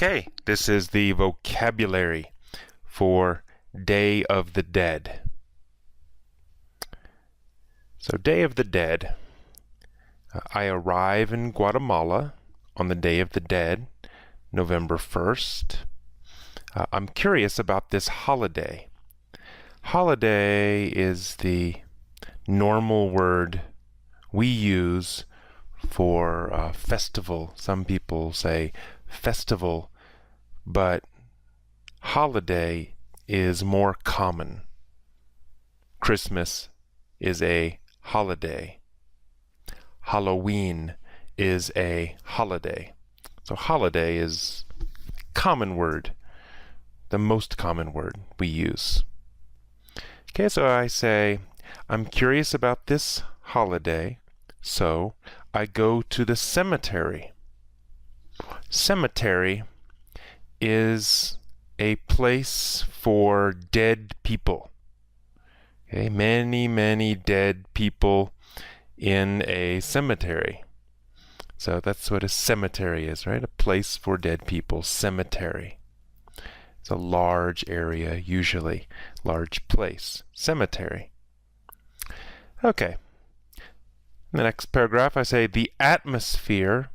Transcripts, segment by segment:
Okay, this is the vocabulary for Day of the Dead. So Day of the Dead. I arrive in Guatemala on the Day of the Dead, November 1st. I'm curious about this holiday. Holiday is the normal word we use for festival. Some people say festival, but holiday is more common. Christmas is a holiday. Halloween is a holiday. So holiday is a common word, the most common word we use. Okay, so I say, I'm curious about this holiday, so I go to the cemetery. Cemetery is a place for dead people. Okay, many dead people in a cemetery. So that's what a cemetery is, right? A place for dead people, cemetery. It's a large area, usually, large place, cemetery. Okay. In the next paragraph, I say, the atmosphere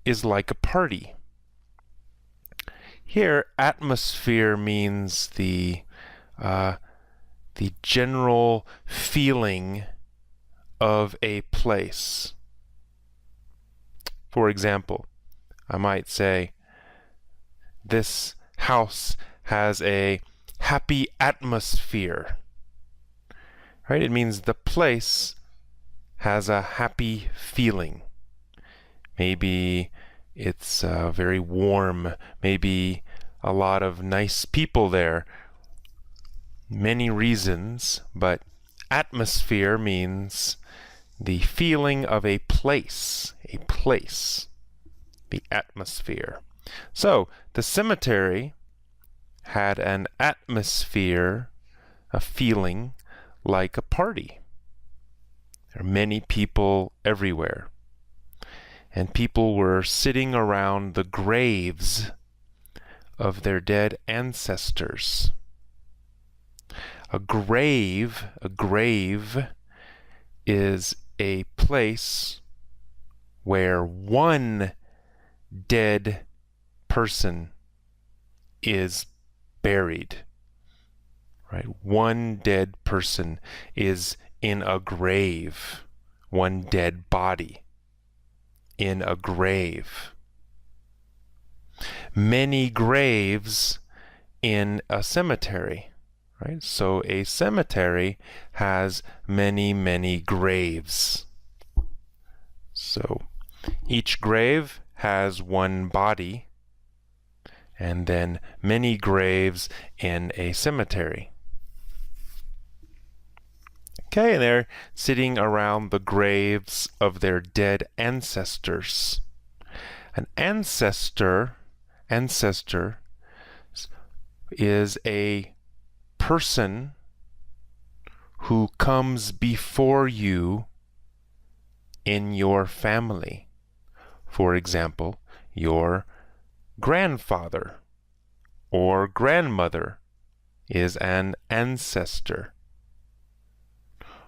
is like a party. Here, atmosphere means the general feeling of a place. For example, I might say, this house has a happy atmosphere. Right? It means the place has a happy feeling. Maybe it's very warm. Maybe a lot of nice people there. Many reasons, but atmosphere means the feeling of a place, the atmosphere. So, the cemetery had an atmosphere, a feeling like a party. There are many people everywhere. And people were sitting around the graves of their dead ancestors. A grave is a place where one dead person is buried. Right? One dead person is in a grave. One dead body in a grave. Many graves in a cemetery. Right? So a cemetery has many graves. So each grave has one body, and then many graves in a cemetery. Okay, and they're sitting around the graves of their dead ancestors. An ancestor is a person who comes before you in your family. For example, your grandfather or grandmother is an ancestor.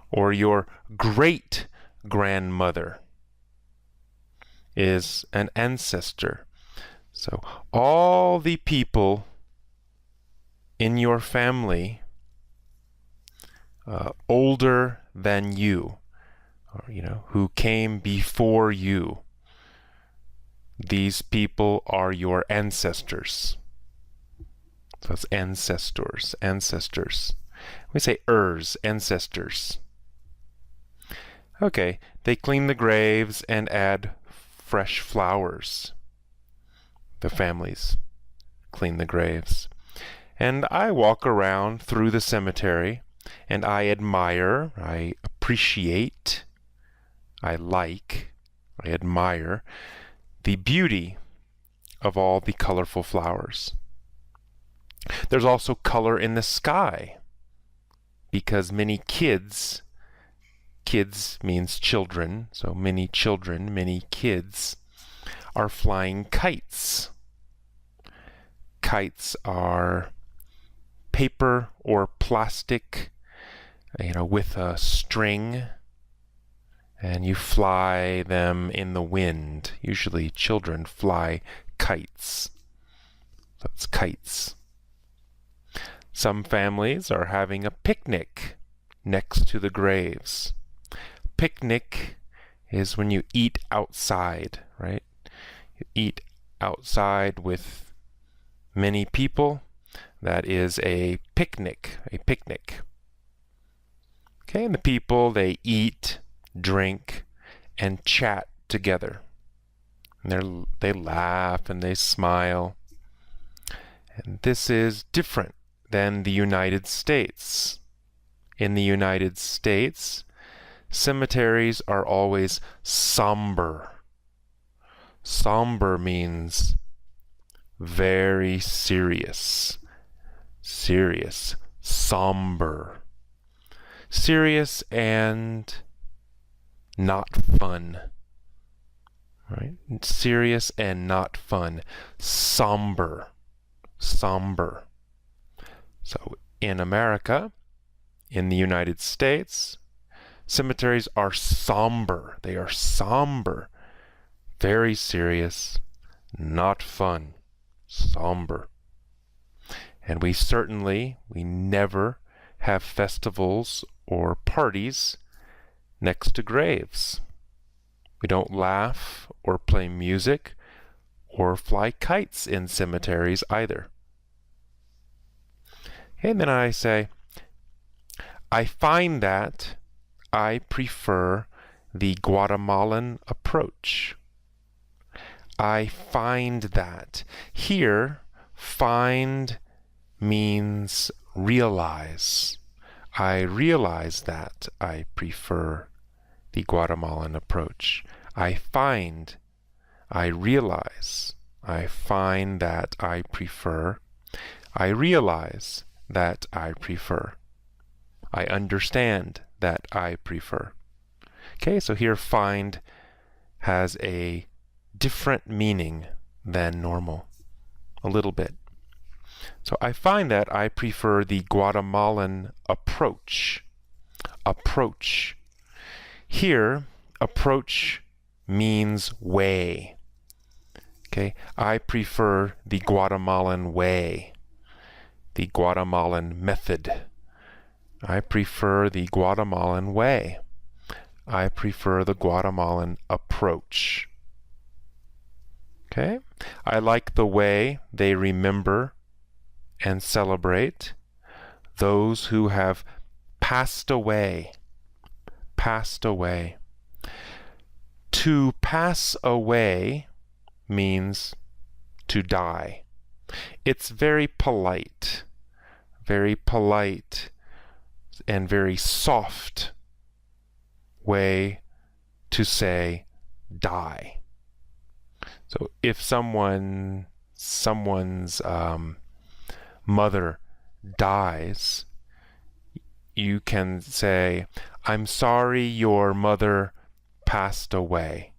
Or your great-grandmother is an ancestor. So all the people in your family older than you, or who came before you, these people are your ancestors. So it's ancestors. We say ancestors. Okay, they clean the graves and add fresh flowers. The families clean the graves. And I walk around through the cemetery, and I admire, I appreciate, I admire the beauty of all the colorful flowers. There's also color in the sky, because many kids means children, so many children, many kids are flying kites. Kites are paper or plastic, with a string, and you fly them in the wind. Usually children fly kites. So it's kites. Some families are having a picnic next to the graves. Picnic is when you eat outside, right? You eat outside with many people. That is a picnic, Okay, and the people, they eat, drink, and chat together. And they laugh and they smile. And this is different than the United States. In the United States, cemeteries are always somber. Somber means very serious. Serious. Somber. Serious and not fun. Right? Serious and not fun. Somber. Somber. So in America, in the United States, cemeteries are somber. They are somber. Very serious, not fun. Somber. And we never have festivals or parties next to graves. We don't laugh or play music or fly kites in cemeteries either. And then I say, I find that I prefer the Guatemalan approach. I find that. Here, find means realize. I realize that I prefer the Guatemalan approach. I realize. I find that I prefer. I realize that I prefer. I understand that I prefer. Okay, so here find has a different meaning than normal. A little bit. So I find that I prefer the Guatemalan approach. Approach. Here, approach means way. Okay, I prefer the Guatemalan way. The Guatemalan method. I prefer the Guatemalan way. I prefer the Guatemalan approach. Okay? I like the way they remember and celebrate those who have passed away. Passed away. To pass away means to die. It's very polite and very soft way to say die. So if someone's mother dies, you can say, I'm sorry your mother passed away.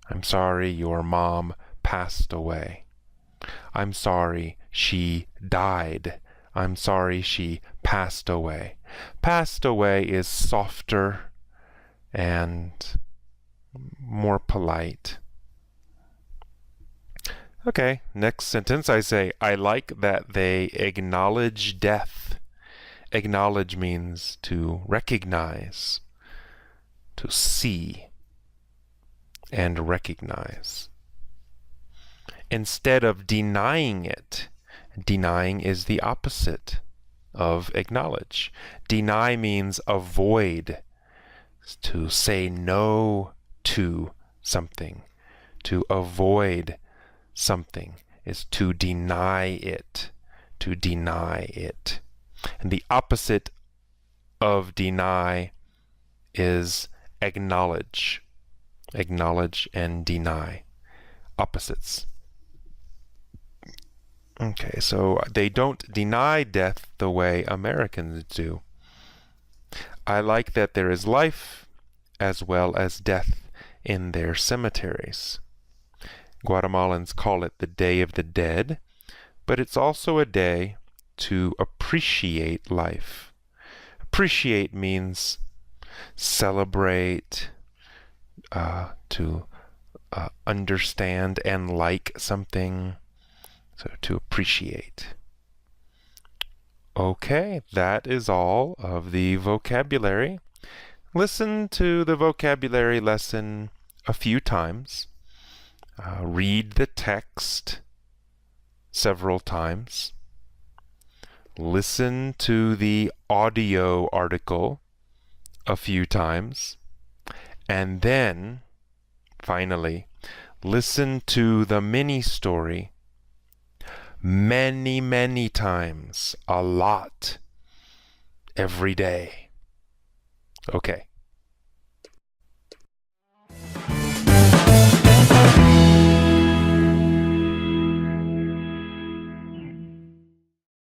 I'm sorry your mom passed away. I'm sorry she died. I'm sorry she passed away. Passed away is softer and more polite. Okay, next sentence I say, I like that they acknowledge death. Acknowledge means to recognize, to see, and recognize. Instead of denying it, denying is the opposite of acknowledge. Deny means avoid, to say no to something, to avoid something is to deny it, to deny it. And the opposite of deny is acknowledge. Acknowledge and deny. Opposites. Okay, so they don't deny death the way Americans do. I like that there is life as well as death in their cemeteries. Guatemalans call it the Day of the Dead. but it's also a day to appreciate life. Appreciate means celebrate, to understand and like something, so to appreciate. Okay, that is all of the vocabulary. Listen to the vocabulary lesson a few times. Read the text several times. Listen to the audio article a few times. And then, finally, listen to the mini story many, many times, a lot, every day. Okay.